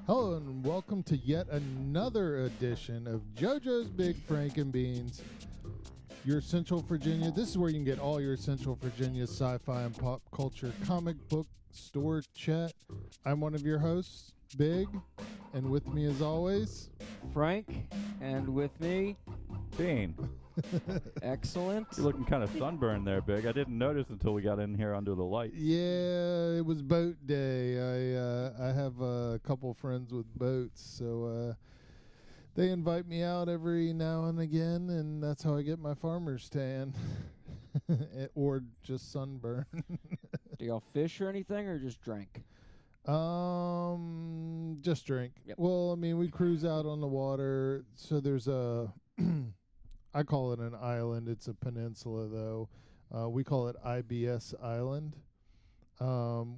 Hello and welcome to yet another edition of Jojo's Big Frankenbeans, your Central Virginia. This is where you can get all your Central Virginia sci-fi and pop culture comic book store chat. I'm one of your hosts, Big, and with me as always, Frank, and with me, Bean. Excellent. You're looking kind of sunburned there, Big. I didn't notice until we got in here under the light. Yeah, it was boat day. I have a couple friends with boats, so they invite me out every now and again, and that's how I get my farmer's tan. Or just sunburn. Do y'all fish or anything, or just drink? Just drink. Yep. Well, I mean, we cruise out on the water, so there's a I call it an island. It's a peninsula, though. We call it IBS Island,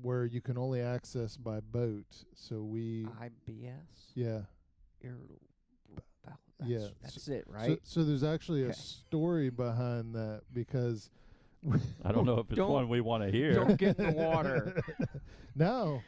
where you can only access by boat. So we IBS? Yeah. That's it, right? So there's actually a story behind that, because I don't know if it's one we want to hear. Don't get in the water. No.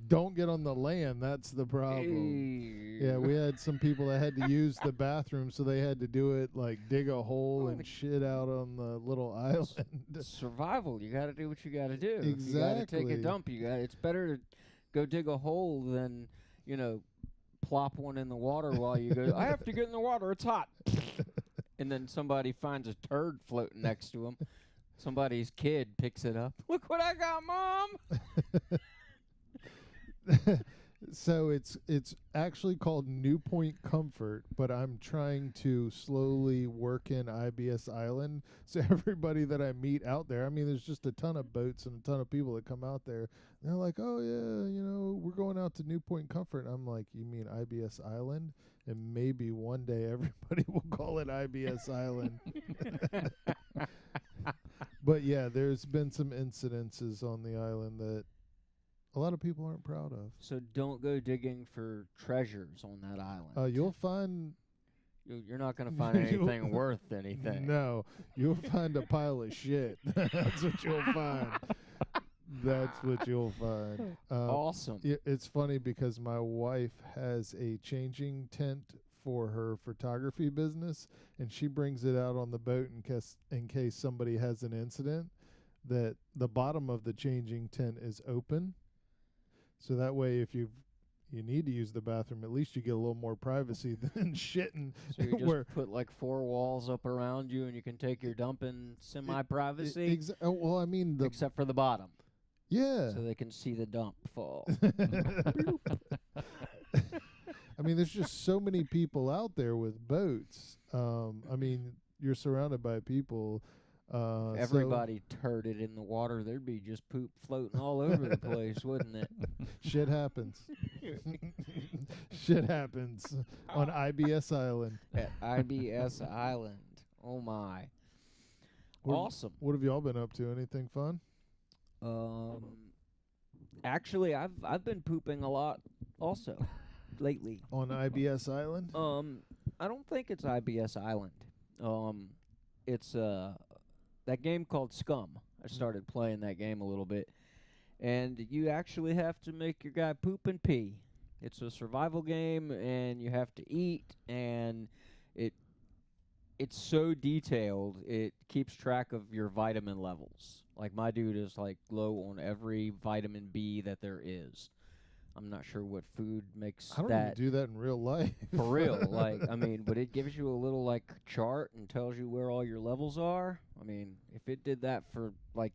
Don't get on the land. That's the problem. Yeah, we had some people that had to use the bathroom, so they had to do it like dig a hole and shit out on the little island. Survival. You got to do what you got to do. Exactly. You got to take a dump. It's better to go dig a hole than, plop one in the water while you go, I have to get in the water. It's hot. And then somebody finds a turd floating next to him. Somebody's kid picks it up. Look what I got, Mom. So it's actually called New Point Comfort, but I'm trying to slowly work in IBS Island. So everybody that I meet out there, I mean, there's just a ton of boats and a ton of people that come out there. They're like, oh yeah, we're going out to New Point Comfort. And I'm like, you mean IBS Island? And maybe one day everybody will call it IBS Island. But yeah, there's been some incidences on the island that a lot of people aren't proud of. So don't go digging for treasures on that island. You'll find... You're not going to find anything worth anything. No, you'll find a pile of shit. That's what you'll find. That's what you'll find. Awesome. It's funny because my wife has a changing tent for her photography business, and she brings it out on the boat in case somebody has an incident, that the bottom of the changing tent is open. So that way, if you need to use the bathroom, at least you get a little more privacy than shitting. So you just put like 4 walls up around you, and you can take your dump in semi-privacy? Well, I mean... Except for the bottom. Yeah. So they can see the dump fall. I mean, there's just so many people out there with boats. I mean, you're surrounded by people... If everybody turded in the water, there'd be just poop floating all over the place, wouldn't it? Shit happens. Shit happens on IBS Island. At IBS Island. Oh, my. Awesome. What have y'all been up to? Anything fun? Actually, I've been pooping a lot also lately. On IBS Island? I don't think it's IBS Island. It's that game called Scum. I started playing that game a little bit. And you actually have to make your guy poop and pee. It's a survival game, and you have to eat, and it's so detailed, it keeps track of your vitamin levels. Like, my dude is, like, low on every vitamin B that there is. I'm not sure what food makes that. I don't even do that in real life. For real. But it gives you a little, chart and tells you where all your levels are. I mean, if it did that for,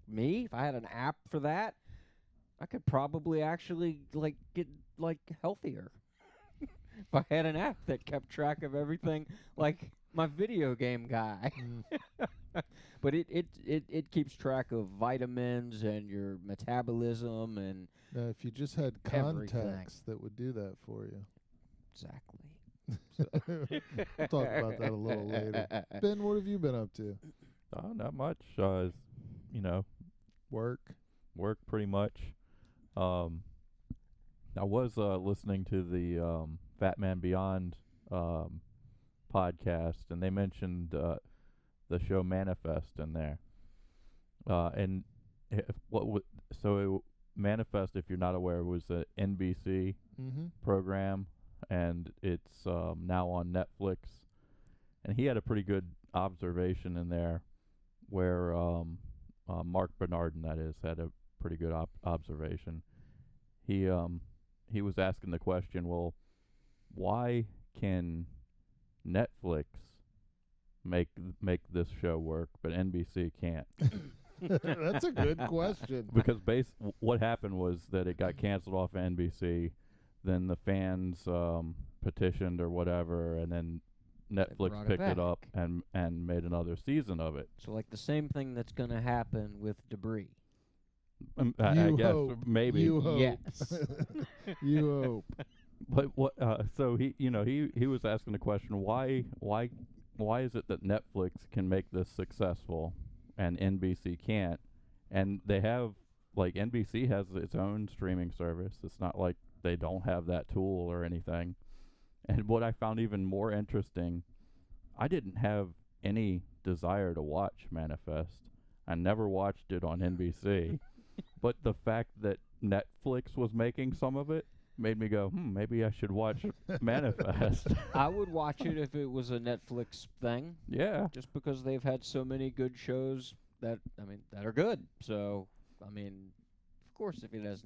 me, if I had an app for that, I could probably actually, get, healthier. If I had an app that kept track of everything, like my video game guy. But it keeps track of vitamins and your metabolism and if you just had contacts that would do that for you. Exactly. We'll talk about that a little later. Ben, what have you been up to? Not much. Work pretty much. I was listening to the Fat Man Beyond podcast, and they mentioned the show Manifest in there. And Manifest, if you're not aware, was a NBC Mm-hmm. program, and it's now on Netflix. And he had a pretty good observation in there, where Mark Bernardin, that is, had a pretty good observation. He was asking the question, well, why can Netflix make this show work, but NBC can't? That's a good question. Because what happened was that it got canceled off of NBC, then the fans petitioned or whatever, and then Netflix brought it picked it up back. and made another season of it. So like the same thing that's going to happen with Debris. I You guess hope. maybe. You hope. Yes. You hope. But what? So he was asking the question, why is it that Netflix can make this successful and NBC can't? And they have, like, NBC has its own streaming service. It's not like they don't have that tool or anything. And what I found even more interesting, I didn't have any desire to watch Manifest. I never watched it on NBC. But the fact that Netflix was making some of it made me go, maybe I should watch Manifest. I would watch it if it was a Netflix thing, Yeah. just because they've had so many good shows that are good. So, of course, if it has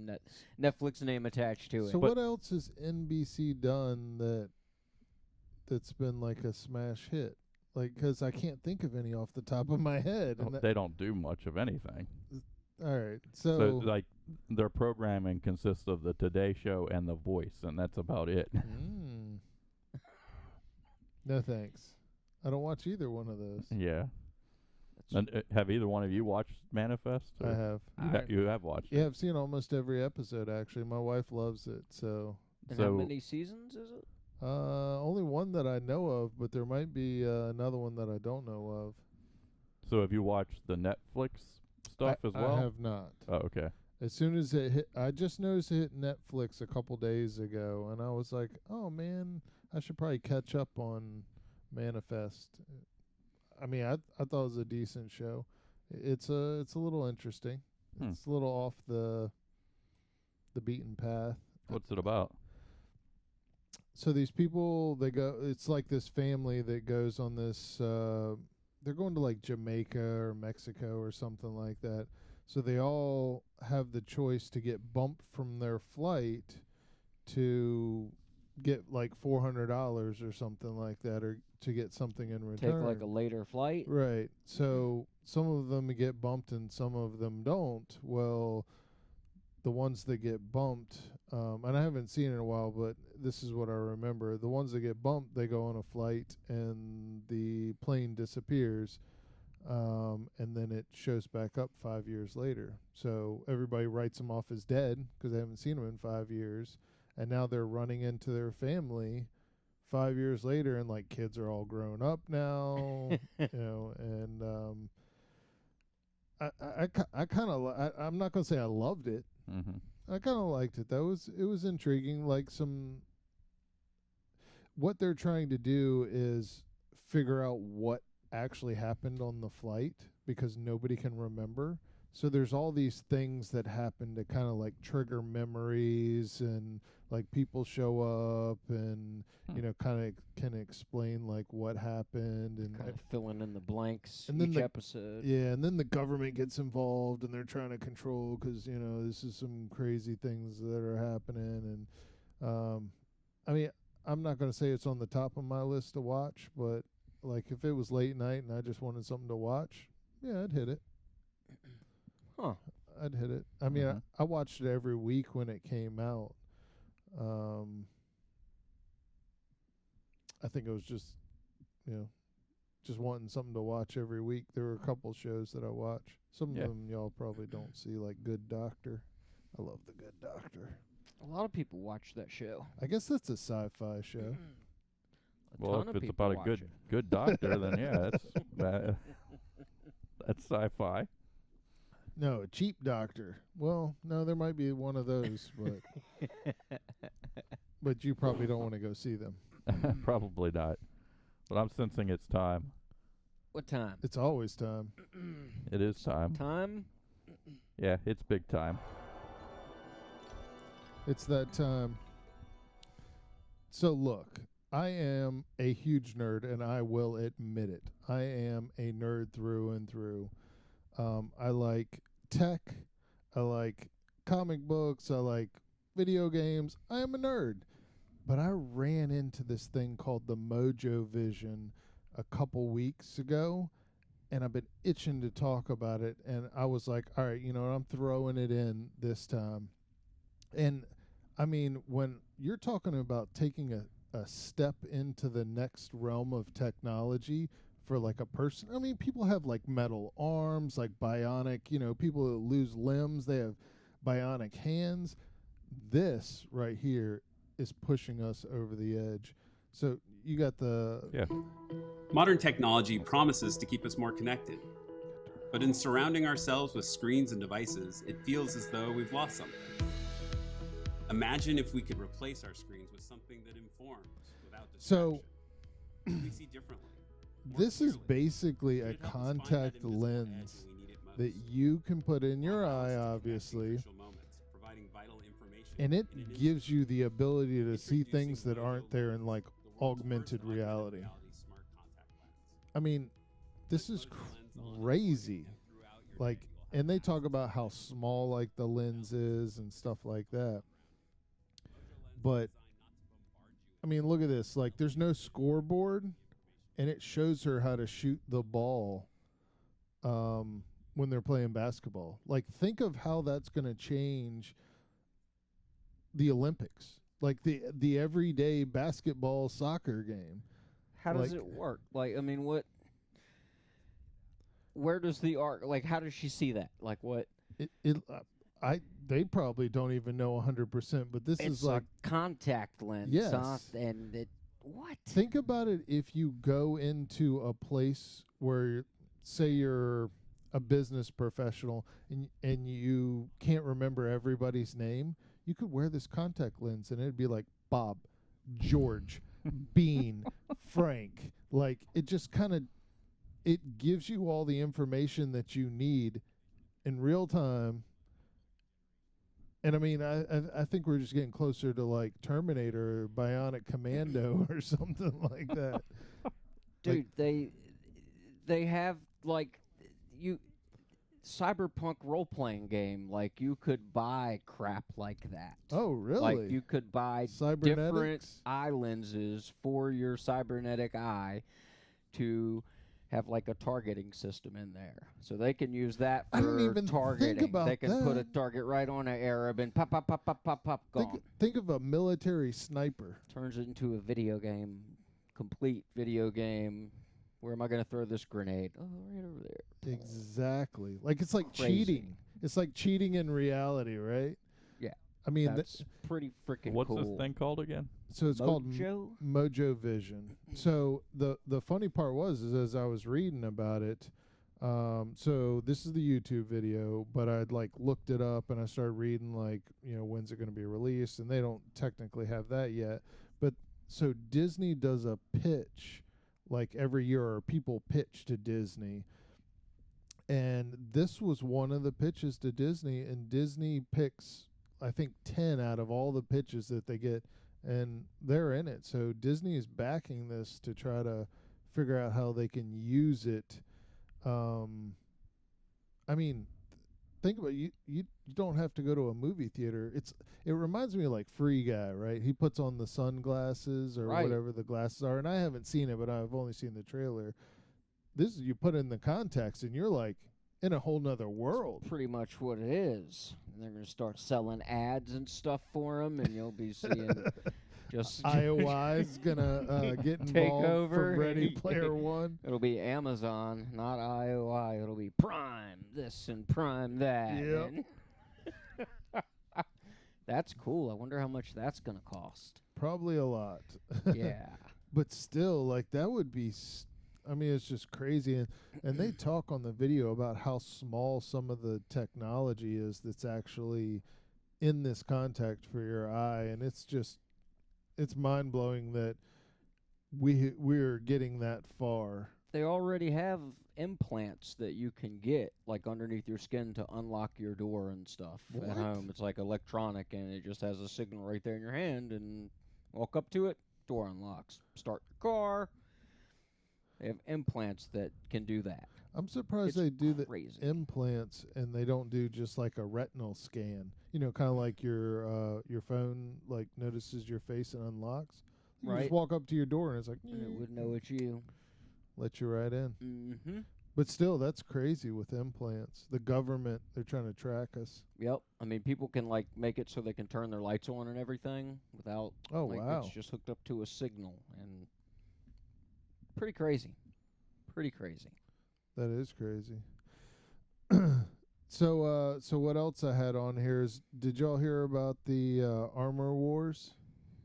Netflix name attached to it. So what else has NBC done that's been like a smash hit? Like, because I can't think of any off the top of my head. And They don't do much of anything. all right, So, like, their programming consists of the Today Show and The Voice, and that's about it. No thanks. I don't watch either one of those. Yeah. And have either one of you watched Manifest? I have. You have watched Yeah, it. I've seen almost every episode, actually. My wife loves it, so. And how many seasons is it? Only one that I know of, but there might be another one that I don't know of. So have you watched the Netflix stuff as well? I have not. Oh, okay. As soon as it hit, I just noticed it hit Netflix a couple days ago, and I was like, oh man, I should probably catch up on Manifest. I thought it was a decent show. It's a little interesting. It's a little off the beaten path. What's it about? So these people, it's like this family that goes on this, they're going to like Jamaica or Mexico or something like that. So they all have the choice to get bumped from their flight to get like $400 or something like that, or to get something in return. Take like a later flight? Right. So some of them get bumped and some of them don't. Well, the ones that get bumped, and I haven't seen it in a while, but this is what I remember. The ones that get bumped, they go on a flight and the plane disappears, and then it shows back up 5 years later. So everybody writes them off as dead because they haven't seen them in 5 years, and now they're running into their family 5 years later, and like kids are all grown up now, and I kind of I'm not gonna say I loved it. Mm-hmm. I kind of liked it. It was intriguing. Like what they're trying to do is figure out what actually happened on the flight because nobody can remember. So there's all these things that happen to kind of like trigger memories, and like people show up and kind of can explain like what happened and Kind of filling in the blanks and then each episode. Yeah, and then the government gets involved and they're trying to control because this is some crazy things that are happening. And I'm not going to say it's on the top of my list to watch, but like if it was late night and I just wanted something to watch, yeah, I'd hit it. Huh. I'd hit it. I watched it every week when it came out. I think it was just wanting something to watch every week. There were a couple shows that I watch. Some of them y'all probably don't see, like Good Doctor. I love The Good Doctor. A lot of people watch that show. I guess that's a sci-fi show. Well, if it's about a good doctor, then yeah, that's sci-fi. No, a cheap doctor. Well, no, there might be one of those, but but you probably don't want to go see them. Probably not. But I'm sensing it's time. What time? It's always time. It is time. Time? Yeah, it's big time. It's that time. So look, I am a huge nerd, and I will admit it. I am a nerd through and through. I like tech. I like comic books. I like video games. I am a nerd. But I ran into this thing called the Mojo Vision a couple weeks ago, and I've been itching to talk about it. And I was like, all right, you know what? I'm throwing it in this time. And I mean, when you're talking about taking a step into the next realm of technology for like a person, I mean, people have like metal arms, like bionic, you know, people that lose limbs, they have bionic hands. This right here is pushing us over the edge. So you got the... Yeah. Modern technology promises to keep us more connected. But in surrounding ourselves with screens and devices, it feels as though we've lost something. Imagine if we could replace our screens with something that informs without distraction. So we see differently. this is clearly. basically a Could it help us find that contact invisible edge lens when we need it most? that you can put in your Allow us eye, to connect in obviously, crucial moments, providing vital information and it in an gives instant. you the ability to see Introducing things that Jojo aren't there in Lens, like the world's first augmented reality. smart contact lens. I mean, this is crazy. Like, and they talk about how small like the lens is and stuff like that. But I mean, look at this. Like, there's no scoreboard, and it shows her how to shoot the ball when they're playing basketball. Like, think of how that's going to change the Olympics, like the everyday basketball soccer game. How does Like- it work? Like, I mean, what? Where does the arc? Like, how does she see that? Like, what? They probably don't even know 100%, but this It's is like, a contact lens. Yes. And it. What? think about it. If you go into a place where, say, you're a business professional and you can't remember everybody's name, you could wear this contact lens and it'd be like Bob, George, Bean, Frank. Like, it just kind of, it gives you all the information that you need in real time. And I mean, I think we're just getting closer to like Terminator or Bionic Commando or something like that. Dude, they have like you cyberpunk role playing game. Like, you could buy crap like that. Oh, really? Like, you could buy different Cybernetics? eye lenses for your cybernetic eye to have like a targeting system in there, so they can use that I didn't for even think targeting. about They can put a that. target right on an Arab and pop, pop, pop, pop, pop, pop, gone. Think of a military sniper. Turns it into a video game, complete video game. Where am I going to throw this grenade? Oh, right over there. Exactly. Like, it's like Crazy. cheating. It's like cheating in reality, right? Yeah. I mean, That's pretty freaking What's cool. this thing called again? so it's called Mojo? Mojo Vision. So the funny part was, is as I was reading about it, so this is the YouTube video, but I'd like looked it up and I started reading, like, you know, when's it going to be released, and they don't technically have that yet. But so Disney does a pitch like every year, or people pitch to Disney. And this was one of the pitches to Disney, and Disney picks, I think, 10 out of all the pitches that they get, and they're in it. So Disney is backing this to try to figure out how they can use it. I mean, think about it. You don't have to go to a movie theater. It reminds me of like Free Guy, right? He puts on the sunglasses or Right. whatever the glasses are, and I haven't seen it, but I've only seen the trailer. This is, you put in the contacts and you're like in a whole nother world. Pretty much what it is. And they're going to start selling ads and stuff for them, and you'll be seeing just IOI's gonna get Take involved over. from Ready Player One. It'll be Amazon, not IOI. It'll be Prime this and Prime that. Yep. and- That's cool. I wonder how much that's going to cost. Probably a lot. Yeah. But still, like, that would be, I mean, it's just crazy. And they talk on the video about how small some of the technology is that's actually in this contact for your eye. And it's just, it's mind-blowing that we're getting that far. They already have implants that you can get, like underneath your skin, to unlock your door and stuff What? at home. It's like electronic, and it just has a signal right there in your hand, and walk up to it, door unlocks. Start your car. They have implants that can do that. I'm surprised It's they do the crazy. implants and they don't do just like a retinal scan. You know, kind of like your phone like notices your face and unlocks. You Right. just walk up to your door and it's like, And it would know it's you. let you right in. Mm-hmm. But still, that's crazy with implants. The government, they're trying to track us. Yep. I mean, people can like make it so they can turn their lights on and everything without. Oh, like, wow. It's just hooked up to a signal, and pretty crazy. Pretty crazy. That is crazy. So what else I had on here is, did y'all hear about the Armor Wars?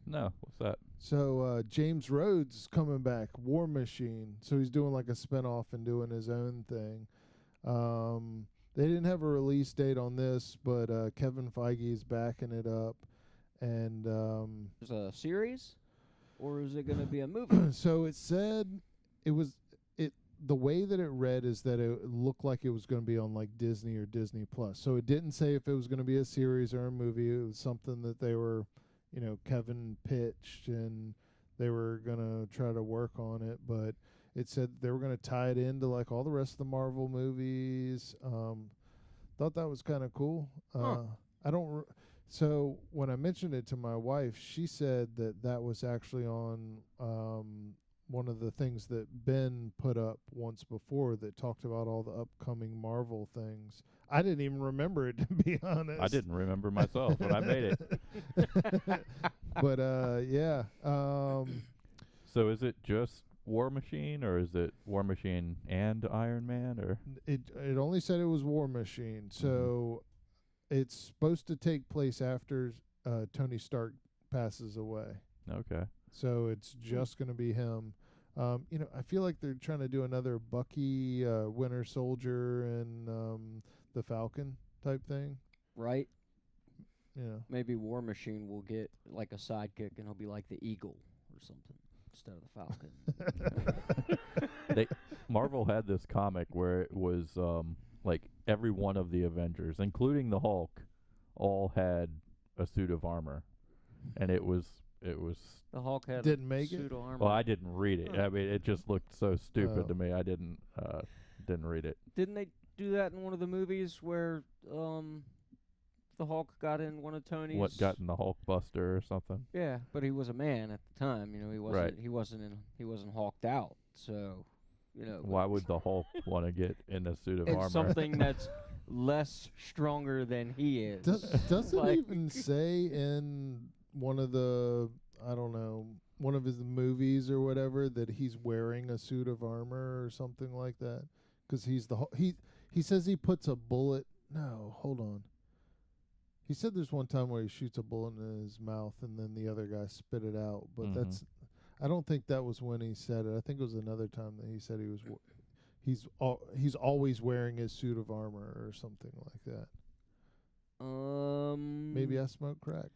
No, what's that? So James Rhodes is coming back, War Machine. So he's doing like a spinoff and doing his own thing. They didn't have a release date on this, but Kevin Feige is backing it up. And Is it a series, or is it going to be a movie? so it said the way that it read is that it looked like it was going to be on like Disney or Disney Plus. So it didn't say if it was going to be a series or a movie. It was something that they were, Kevin pitched and they were going to try to work on it. But it said they were going to tie it into like all the rest of the Marvel movies. Thought that was kind of cool. Huh. So when I mentioned it to my wife, she said that was actually on one of the things that Ben put up once before that talked about all the upcoming Marvel things. I didn't even remember it, to be honest. I didn't remember myself when I made it. But yeah. So is it just War Machine, or is it War Machine and Iron Man, or? It only said it was War Machine. So it's supposed to take place after Tony Stark passes away. Okay. So it's just going to be him. I feel like they're trying to do another Bucky, Winter Soldier, and the Falcon type thing. Right? Yeah. Maybe War Machine will get like a sidekick, and he'll be like the Eagle or something instead of the Falcon. Marvel had this comic where it was like every one of the Avengers, including the Hulk, all had a suit of armor, and it was. The Hulk had Didn't a make it? suit of armor. Well, I didn't read it. Huh. I mean, it just looked so stupid Oh. to me. I didn't read it. Didn't they do that in one of the movies where the Hulk got in one of Tony's? What got in the Hulk Buster or something? Yeah, but he was a man at the time. He wasn't. Right. He wasn't hulked out. So, Why would the Hulk want to get in a suit of it's armor? something that's less stronger than he is. Does it Like- even say in one of the, I don't know, one of his movies or whatever that he's wearing a suit of armor or something like that? Because he's he says he puts a bullet. No, hold on. He said there's one time where he shoots a bullet in his mouth and then the other guy spit it out. But Mhm. I don't think that was when he said it. I think it was another time that he said he's always wearing his suit of armor or something like that. Maybe I smoke crack.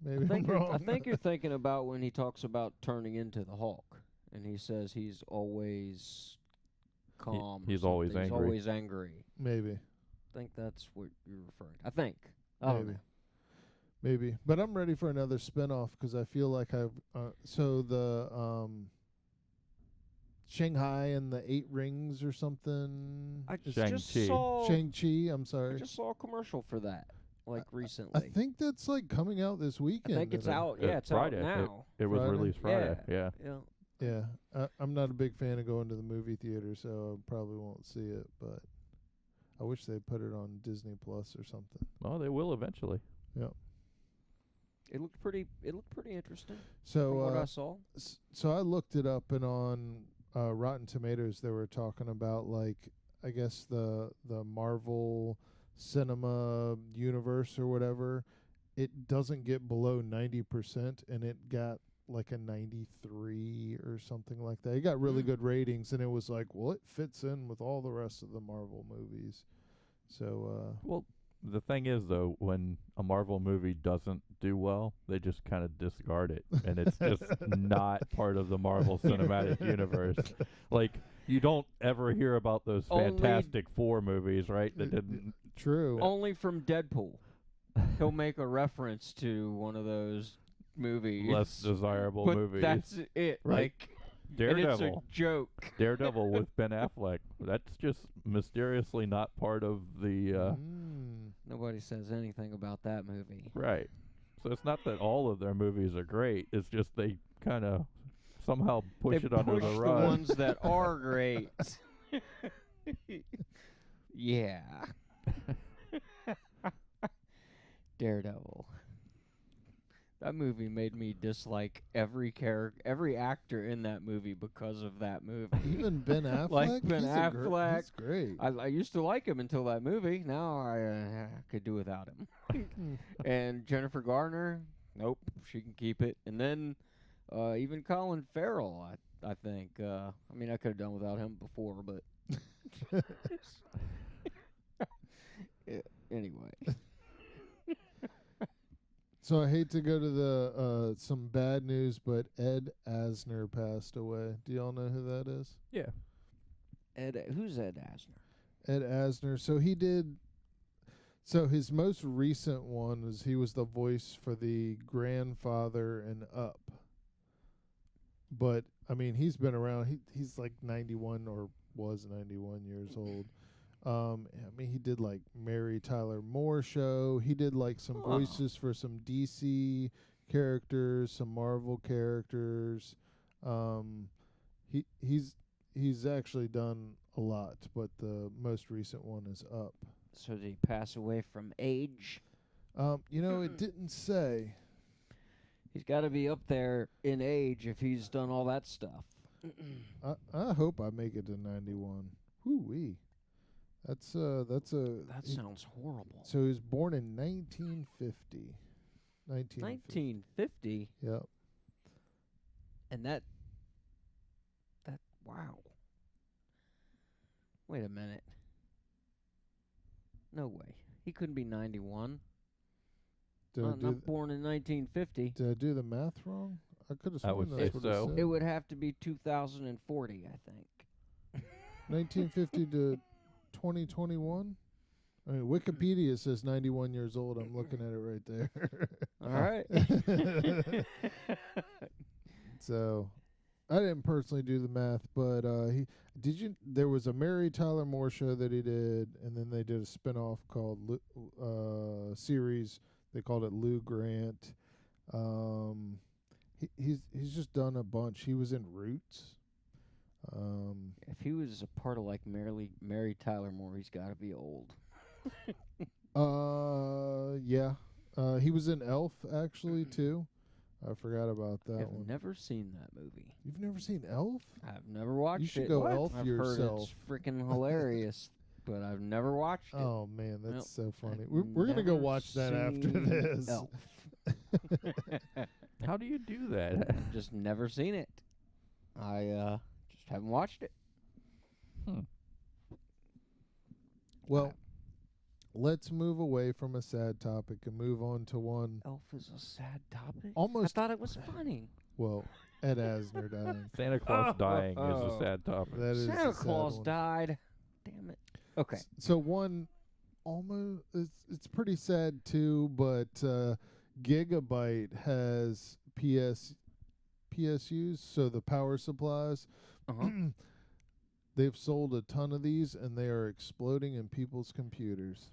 Maybe I'm wrong. I think you're thinking about when he talks about turning into the Hulk, and he says he's always calm. or he's always something. angry. He's always angry. Maybe. I think that's what you're referring to. I think. I don't know. Maybe. But I'm ready for another spinoff because I feel like I've so the Shanghai and the 8 Rings or something. I Is- just Shang-Chi. saw. Shang-Chi, I'm I sorry. just saw a commercial for that, like I recently. think that's like coming out this I weekend. think it's isn't it? out. Yeah, it's Friday. out now. It was Friday? released Friday. Yeah. Yeah. Yeah. I'm not a big fan of going to the movie theater, so I probably won't see it, but I wish they put it on Disney Plus or something. Well, they will eventually. It looked pretty. It looked pretty interesting So from what I saw. So I looked it up, and on Rotten Tomatoes they were talking about like I guess the Marvel cinema universe or whatever. It doesn't get below 90%, and it got like a 93 or something like that. It got really good ratings, and it was like, well, it fits in with all the rest of the Marvel movies. So Well, the thing is, though, when a Marvel movie doesn't do well, they just kind of discard it, and it's just not part of the Marvel Cinematic Universe. Like, You don't ever hear about those Only- Fantastic Four movies, right? That didn't. True. Only from Deadpool. He'll make a reference to one of those movies. Less desirable but movies. that's it. Right. Like, and it's a Daredevil. joke. Daredevil with Ben Affleck. That's just mysteriously not part of the. Nobody says anything about that movie. Right. So it's not that all of their movies are great. It's just they kind of somehow push They it under push the the rug. ones that are great. Yeah. Daredevil. That movie made me dislike every actor in that movie because of that movie. Even Ben Affleck. Like Ben he's Affleck. He's great. I used to like him until that movie. Now I could do without him. And Jennifer Garner, nope, she can keep it. And then even Colin Farrell, I think. I mean, I could have done without him before, but yeah, anyway. So I hate to go to the some bad news, but Ed Asner passed away. Do y'all know who that is? Yeah. Who's Ed Asner? Ed Asner. So his most recent one is he was the voice for the grandfather in Up. But I mean, he's been around. He's like 91 or was 91 years old. I mean, he did like Mary Tyler Moore Show. He did like some voices for some DC characters, some Marvel characters. He's actually done a lot, but the most recent one is Up. So did he pass away from age? It didn't say. He's got to be up there in age if he's done all that stuff. I hope I make it to 91. Whoo-wee. That Sounds horrible. So he was born in 1950. 1950? Yep. And that wow. Wait a minute. No way. He couldn't be 91. Not born in 1950. Did I do the math wrong? I could have I sworn would that's say what so. it said. It would have to be 2040, I think. 1950 to 2021? I mean, Wikipedia says 91 years old. I'm looking at it right there. All right. So, I didn't personally do the math, but there was a Mary Tyler Moore Show that he did, and then they did a spinoff called series. They called it Lou Grant. He's just done a bunch. He was in Roots. If he was a part of like Mary Tyler Moore, he's got to be old. Yeah. He was in Elf actually too. I forgot about that I've one. never seen that movie. You've never seen Elf? I've never watched it. You should go Elf I've yourself. heard it's freaking hilarious, but I've never watched it. Oh man, that's Nope. so funny. I've We're gonna go never watch that after seen this. Elf. How do you do that? I've just never seen it. I just haven't watched it. Well, let's move away from a sad topic and move on to one. Elf is a sad topic. Almost. I thought it was funny. Well, Ed Asner dying. Santa Claus dying is a sad topic. That is Santa a sad Claus one. died. Damn it. Okay. So one, almost it's pretty sad too, but Gigabyte has PSUs, so the power supplies. Uh-huh. They've sold a ton of these, and they are exploding in people's computers.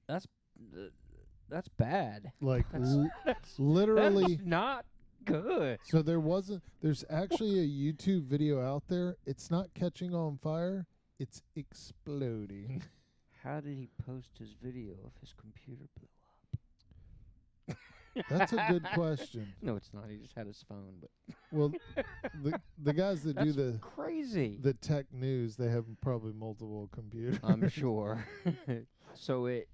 That's bad. Like That's literally. That's not good. So there's actually a YouTube video out there. It's not catching on fire. It's exploding. How did he post his video if his computer blew up? That's a good question. No, it's not. He just had his phone. But Well, the guys that do that's crazy. the tech news, they have probably multiple computers. I'm sure. So it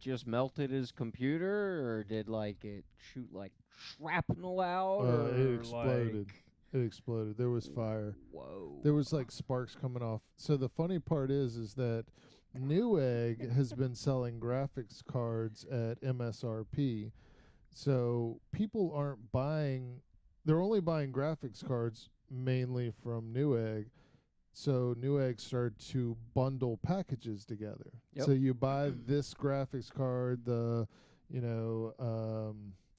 just melted his computer, or did like it shoot like shrapnel out? Or It exploded. like- It exploded. There was fire. Whoa. There was like sparks coming off. So the funny part is that Newegg has been selling graphics cards at MSRP. So people aren't buying. They're only buying graphics cards mainly from Newegg. So Newegg started to bundle packages together. Yep. So you buy this graphics card,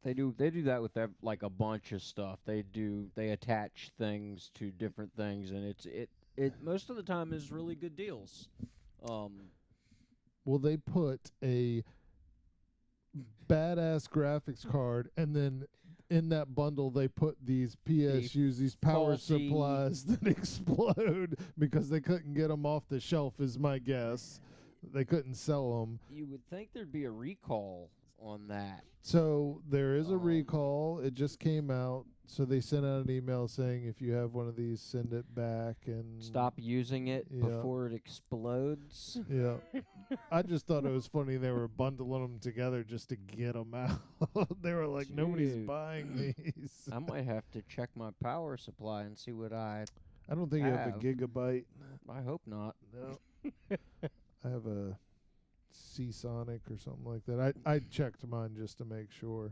They do that with like a bunch of stuff. They attach things to different things, and it most of the time is really good deals. well, they put a badass graphics card, and then in that bundle they put these PSUs, these power faulty- supplies that explode because they couldn't get them off the shelf, is my guess. They couldn't sell them. You would think there'd be a recall on that. So there is a recall. It just came out. So they sent out an email saying if you have one of these, send it back and Stop using it Yeah. before it explodes. Yeah, I just thought it was funny they were bundling them together just to get them out. They were like, nobody's Dude. buying these. I might have to check my power supply and see what I don't think you have a have. gigabyte. I hope not. No, I have a Seasonic or something like that. I checked mine just to make sure,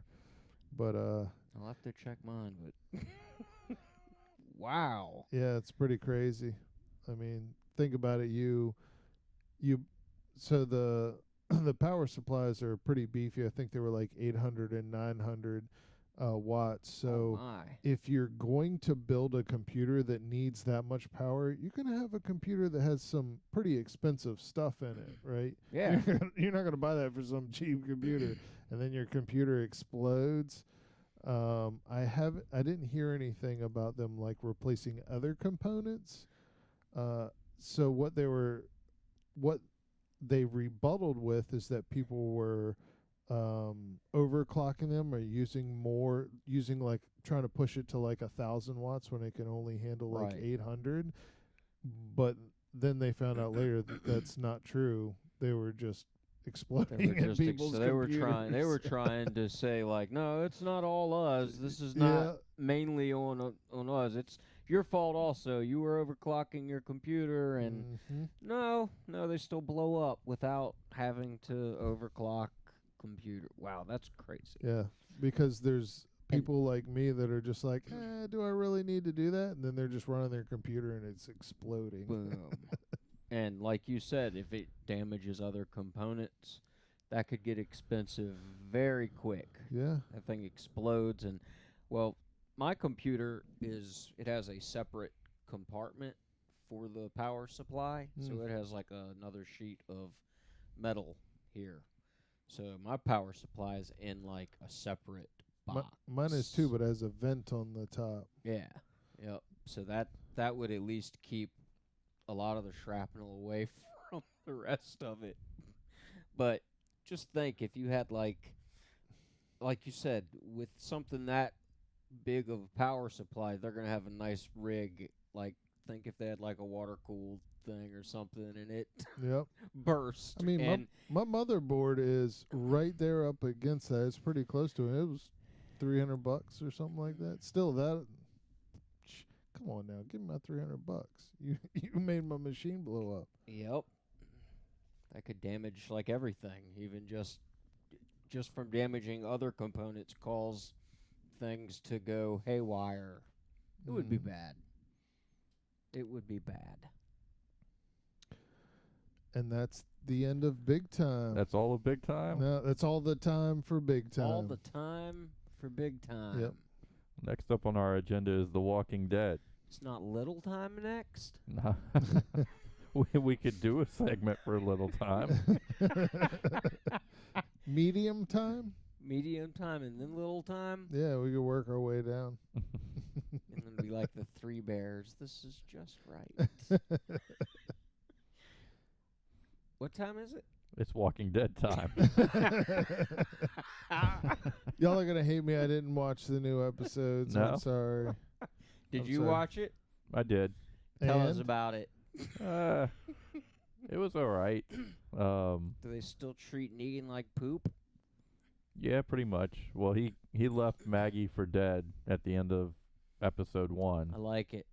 but I'll have to check mine, but wow. yeah, it's pretty crazy. I mean, think about it. So the the power supplies are pretty beefy. I think they were like 800 and 900 watts. So Oh my. if you're going to build a computer that needs that much power, you're going to have a computer that has some pretty expensive stuff in it, right? Yeah. You're not going to buy that for some cheap computer, and then your computer explodes. I didn't hear anything about them like replacing other components. So what they rebutted with is that people were overclocking them or using like trying to push it to like 1,000 watts when it can only handle like Right. 800. But then they found out later that that's not true. They were just exploding They were at just people's they were trying computers. to say like, no, it's not all us. This is not Yeah. mainly on us. It's your fault also. You were overclocking your computer, and Mhm. no, they still blow up without having to overclock computer. Wow, that's crazy. Yeah, because there's And- people like me that are just like, do I really need to do that? And then they're just running their computer and it's exploding. Boom. And like you said, if it damages other components, that could get expensive very quick. Yeah. That thing explodes, and well, my computer it has a separate compartment for the power supply, so Mm. it has like another sheet of metal here. So my power supply is in like a separate box. Mine is too, but has a vent on the top. Yeah. Yep. So that would at least keep a lot of the shrapnel away from the rest of it. But just think if you had like you said, with something that big of a power supply, they're gonna have a nice rig. Like think if they had like a water cooled thing or something and it Yep. burst. I mean, and my motherboard is right there up against that. It's pretty close to it. It was $300 or something like that. Still, come on now, give me my $300. You made my machine blow up. yep. That could damage like everything, even just from damaging other components, cause things to go haywire. It would be Mm. bad. It would be bad. And that's the end of Big Time. That's all of big time. No, that's all the time for Big Time. All the time for big time. Yep. Next up on our agenda is The Walking Dead. It's not little time next. We could do a segment for a little time. Medium time? Medium time and then little time. Yeah, we could work our way down. And then be like the Three Bears. This is just right. What time is it? It's Walking Dead time. Y'all are going to hate me. I didn't watch the new episodes. No? I'm sorry. Did I'm you sorry. watch it? I did. Tell us And? about it. It was all right. Do they still treat Negan like poop? Yeah, pretty much. Well, he left Maggie for dead at the end of episode 1, I like it.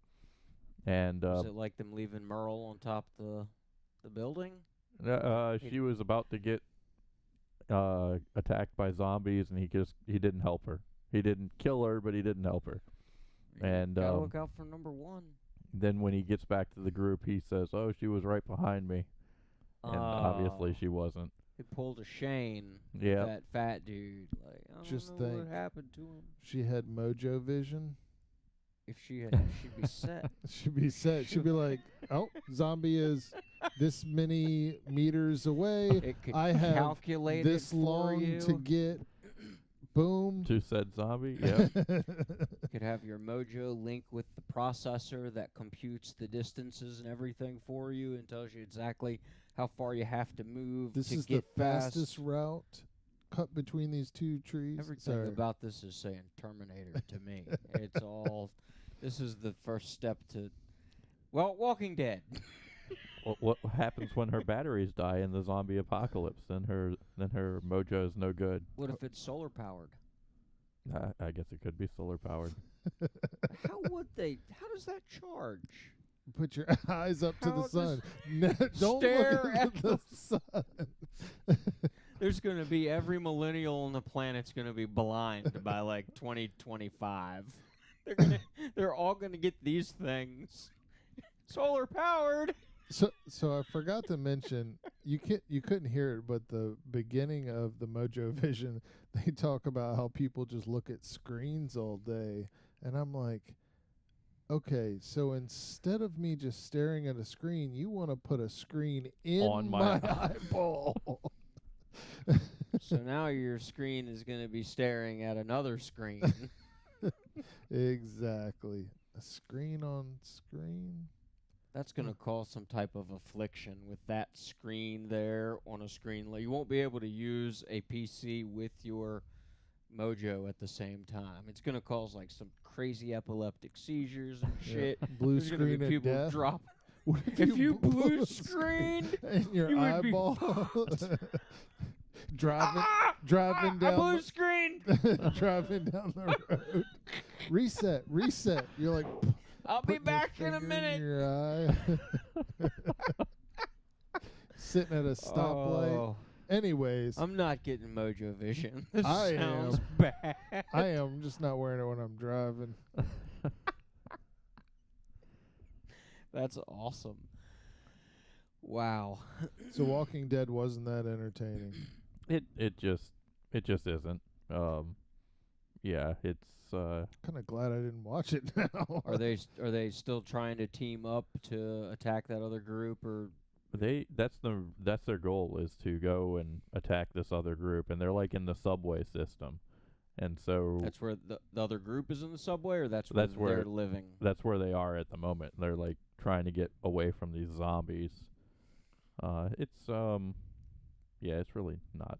and Is it like them leaving Merle on top of the building? she was about to get attacked by zombies, and he didn't help her. He didn't kill her, but he didn't help her. And gotta look out for number 1. then when he gets back to the group, he says, "Oh, she was right behind me," and obviously she wasn't. He pulled a Shane. Yeah. That fat dude. Like, I don't Just know think. what happened to him. She had Mojo Vision. If she had, she'd be set. She'd be set. She'd be like, "Oh, zombie is this many meters away. It could I have calculate this it for long you. to get." Boom. To said zombie. Yeah. You could have your Mojo link with the processor that computes the distances and everything for you and tells you exactly how far you have to move This to is get the fastest route cut between these two trees. Everything Sorry. about this is saying Terminator to me. It's all. This is the first step to, well, Walking Dead. What happens when her batteries die in the zombie apocalypse? Then her Mojo is no good. What if it's solar powered? I guess it could be solar powered. How would they? How does that charge? Put your eyes up to How the sun. Don't stare look at the sun. There's going to be every millennial on the planet's going to be blind by like 2025. They're all going to get these things. Solar powered. So I forgot to mention you couldn't hear it, but the beginning of the Mojo Vision, they talk about how people just look at screens all day, and I'm like, okay, so instead of me just staring at a screen, you want to put a screen in On my eyeball. So now your screen is going to be staring at another screen. Exactly, a screen on screen. That's going to cause some type of affliction with that screen there on a screen. You won't be able to use a PC with your Mojo at the same time. It's going to cause like some crazy epileptic seizures and shit. Blue There's gonna screen be of people death. drop. What If you blue screened, in your you would be eyeball, driving I down, blue screened. driving down the road. Reset. You're like, I'll be putting your back in a finger minute. your eye. Sitting at a stoplight. Oh, Anyways, I'm not getting Mojo Vision. This I sounds am. bad. I am just not wearing it when I'm driving. That's awesome. Wow. So Walking Dead wasn't that entertaining. It just isn't. Yeah, it's Kind of glad I didn't watch it now. Are they still trying to team up to attack that other group, or that's their goal, is to go and attack this other group, and they're like in the subway system, and so that's where the other group is in the subway, or that's That's where where- they're living? that's where they are at the moment. They're like trying to get away from these zombies. It's yeah, it's really not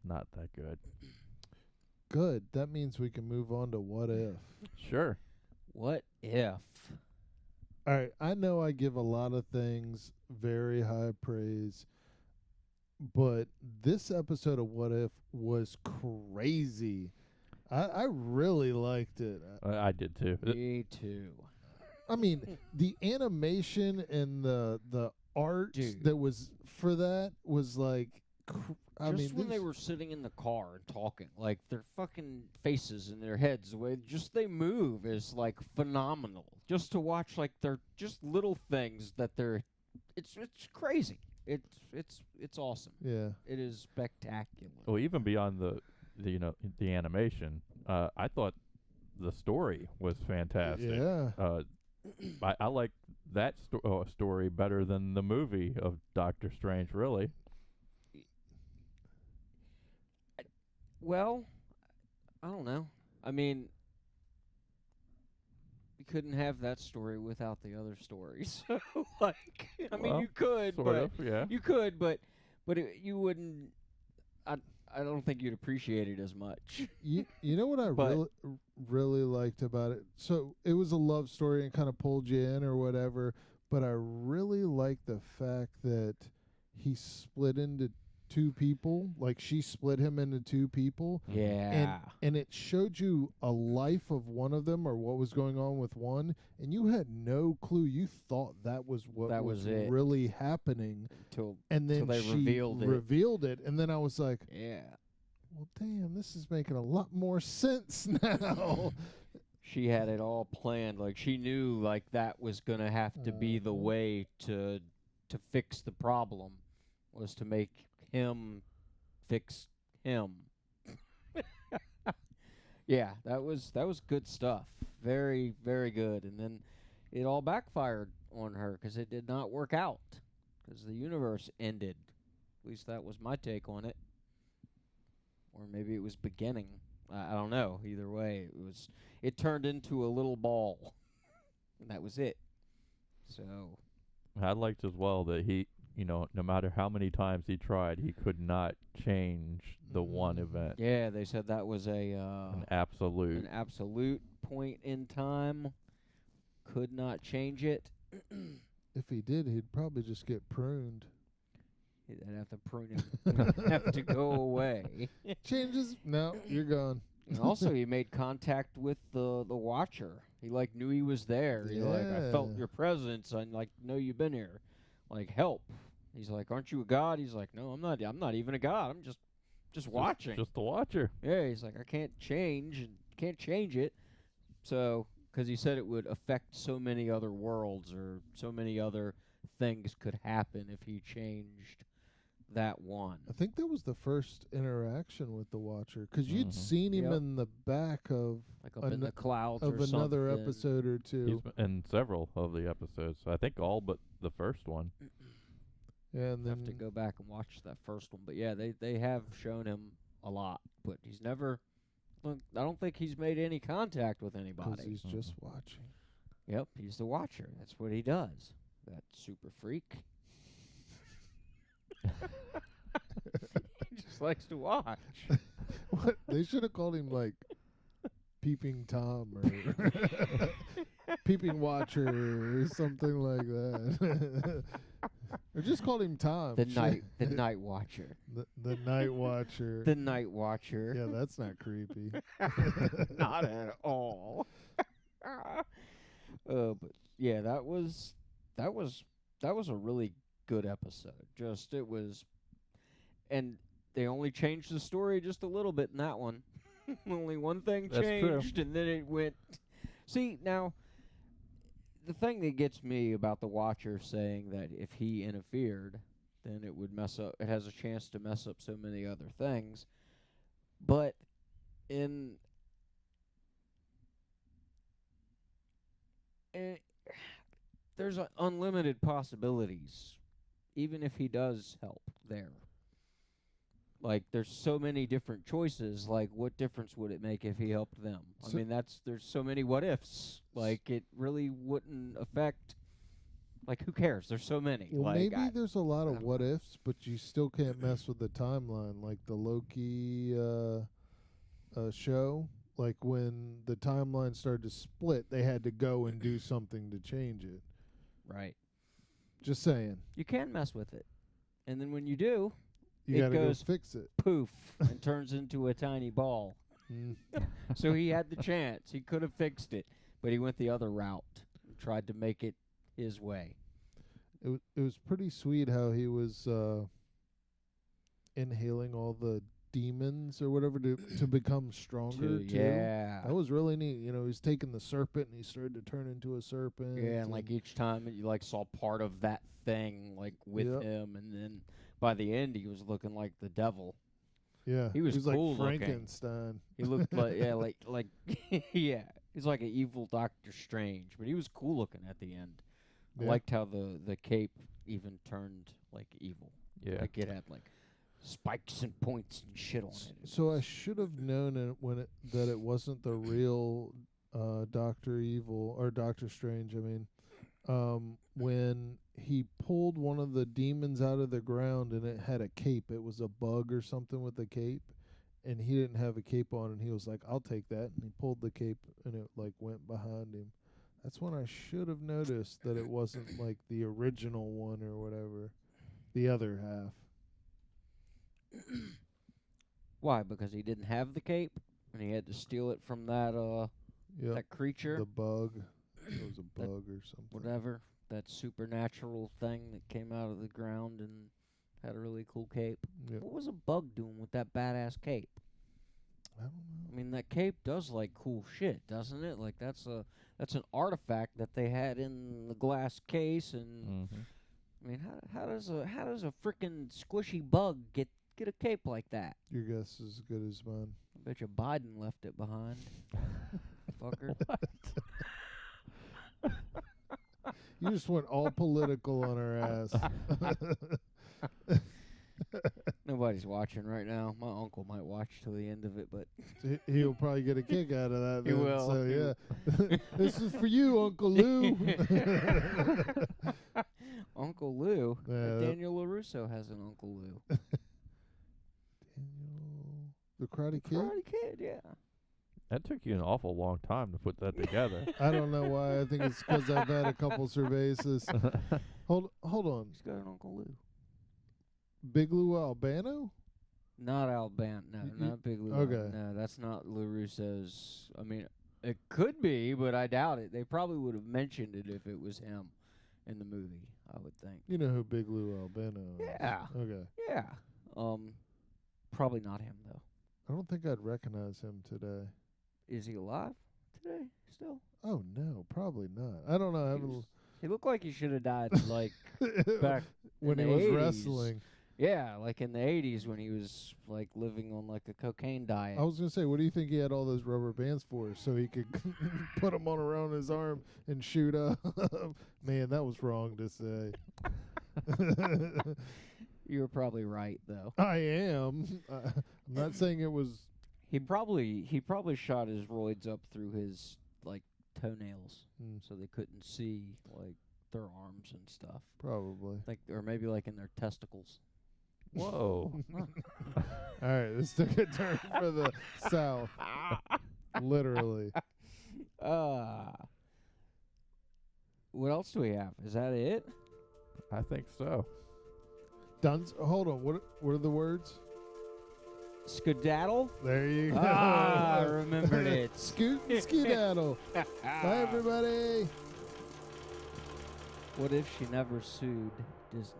that good. Good. That means we can move on to what if. Sure. What if? All right, I know I give a lot of things very high praise, but this episode of What If was crazy. I really liked it. I did too. Me too. I mean, the animation and the art Dude. that was for that was like, Just when they were sitting in the car and talking, like their fucking faces and their heads, the way just they move is like phenomenal. Just to watch, like they're just little things that it's crazy. It's awesome. Yeah. It is spectacular. Well, even beyond the animation, I thought the story was fantastic. Yeah. I like that story better than the movie of Doctor Strange, really. Well, I don't know. I mean, you couldn't have that story without the other stories. Like, I mean, Well, you could, Sort but of, yeah. you could, but you wouldn't. I don't think you'd appreciate it as much. You know what I But- really liked about it? So it was a love story and kind of pulled you in or whatever, but I really liked the fact that he split into two people. Like she split him into two people. Yeah. And it showed you a life of one of them or what was going on with one, and you had no clue. You thought that was what That was it. really happening. Till And then they she revealed it. and then I was like, yeah. well, damn, this is making a lot more sense now. she had it all planned. Like she knew like that was gonna have to be the way to fix the problem, was to make him fix him. Yeah, that was good stuff. Very, very good. And then it all backfired on her because it did not work out, because the universe ended. At least that was my take on it. Or maybe it was beginning. I don't know. Either way, it turned into a little ball, and that was it. So I liked as well that he, no matter how many times he tried, he could not change the one event. yeah, they said that was An absolute. an absolute point in time. Could not change it. If he did, he'd probably just get pruned. They'd have to prune him. He'd have to go away. Changes? No, you're gone. And also, he made contact with the Watcher. He like knew he was there. He like, I felt your presence. I like know you've been here. Like, help. He's like, aren't you a god? He's like, no, I'm not. I'm not even a god. I'm just watching. Just the Watcher. Yeah. He's like, I can't change it. So, because he said it would affect so many other worlds, or so many other things could happen if he changed that one. I think that was the first interaction with the Watcher, because you'd seen him in the back of Like up in the clouds of or another something. episode or two. He's been in several of the episodes. I think all but the first one. Yeah, and I then have to go back and watch that first one. But yeah, they have shown him a lot, but he's never. I don't think he's made any contact with 'cause anybody. he's just watching. Yep, he's the Watcher. That's what he does. That super freak. He just likes to watch. What? They should have called him like Peeping Tom or Peeping Watcher or something like that. Or just called him Tom. The night Watcher. The Night Watcher. The Night Watcher. Yeah, that's not creepy. Not at all. But yeah, that was a really good episode. Just it was, and they only changed the story just a little bit in that one. Only one thing That's changed, true. and then it went. See, now the thing that gets me about the Watcher saying that if he interfered, then it would mess up. It has a chance to mess up so many other things. But there's unlimited possibilities, even if he does help there. Like, there's so many different choices. Like, what difference would it make if he helped them? I mean, there's so many what ifs. Like, it really wouldn't affect. Like, who cares? There's so many. Well, like, maybe there's a lot of what ifs, but you still can't mess with the timeline. Like the Loki show. Like, when the timeline started to split, they had to go and do something to change it. Right. Just saying. You can mess with it. And then when you do, You it gotta goes go fix it. poof and turns into a tiny ball. So he had the chance. He could have fixed it, but he went the other route and tried to make it his way. It was pretty sweet how he was inhaling all the demons or whatever to become stronger too. Yeah. That was really neat. You know, he was taking the serpent and he started to turn into a serpent. Yeah, and like each time you like saw part of that thing like with Yep. him, and then by the end he was looking like the devil. Yeah, He was cool like looking. Frankenstein. He looked like like yeah, he's like an evil Doctor Strange, but he was cool looking at the end. I Yeah. liked how the cape even turned like evil. Yeah. Like it had like spikes and points and shit on it. So I should have known that it wasn't the real Doctor Evil or Doctor Strange. I mean, when he pulled one of the demons out of the ground and it had a cape, it was a bug or something with a cape, and he didn't have a cape on, and he was like, "I'll take that," and he pulled the cape and it like went behind him. That's when I should have noticed that it wasn't like the original one or whatever, the other half. Why? Because he didn't have the cape and he had to steal it from that Yep. that creature, The bug. It was a bug or something. whatever, that supernatural thing that came out of the ground and had a really cool cape. Yep. What was a bug doing with that badass cape? I don't know. I mean, that cape does like cool shit, doesn't it? Like that's an artifact that they had in the glass case, and I mean, how does a freaking squishy bug get a cape like that? Your guess is as good as mine. I bet you Biden left it behind. Fucker. You just went all political on our ass. Nobody's watching right now. My uncle might watch till the end of it, but He'll probably get a kick out of that. He then, will. So yeah, this is for you, Uncle Lou. Uncle Lou. Yeah. Daniel LaRusso has an Uncle Lou. Daniel, the Karate Kid. Karate Kid, yeah. That took you an awful long time to put that together. I don't know why. I think it's because I've had a couple cervezas. Hold on. He's got an Uncle Lou. Big Lou Albano? Not Alabama. No, not Big Lou. Okay. No, that's not LaRusso's. I mean, it could be, but I doubt it. They probably would have mentioned it if it was him in the movie, I would think. You know who Big Lou Albano is? Yeah. Okay. Yeah. Probably not him, though. I don't think I'd recognize him today. Is he alive today still? Oh, no. Probably not. I don't know. I haven't He looked like he should have died, like, back when he in the was 80s. wrestling. Yeah, like in the 80s when he was, like, living on, like, a cocaine diet. I was going to say, what do you think he had all those rubber bands for? So he could put them on around his arm and shoot up? Man, that was wrong to say. You were probably right, though. I am. I'm not saying it was. He probably shot his roids up through his, like, toenails, so they couldn't see, like, their arms and stuff. Probably. Like, or maybe, like, in their testicles. Whoa. All right, this took a turn for the south. Literally. What else do we have? Is that it? I think so. Hold on. What are the words? Skedaddle? There you go. I remembered it. Skedaddle. Bye, everybody. What if she never sued Disney?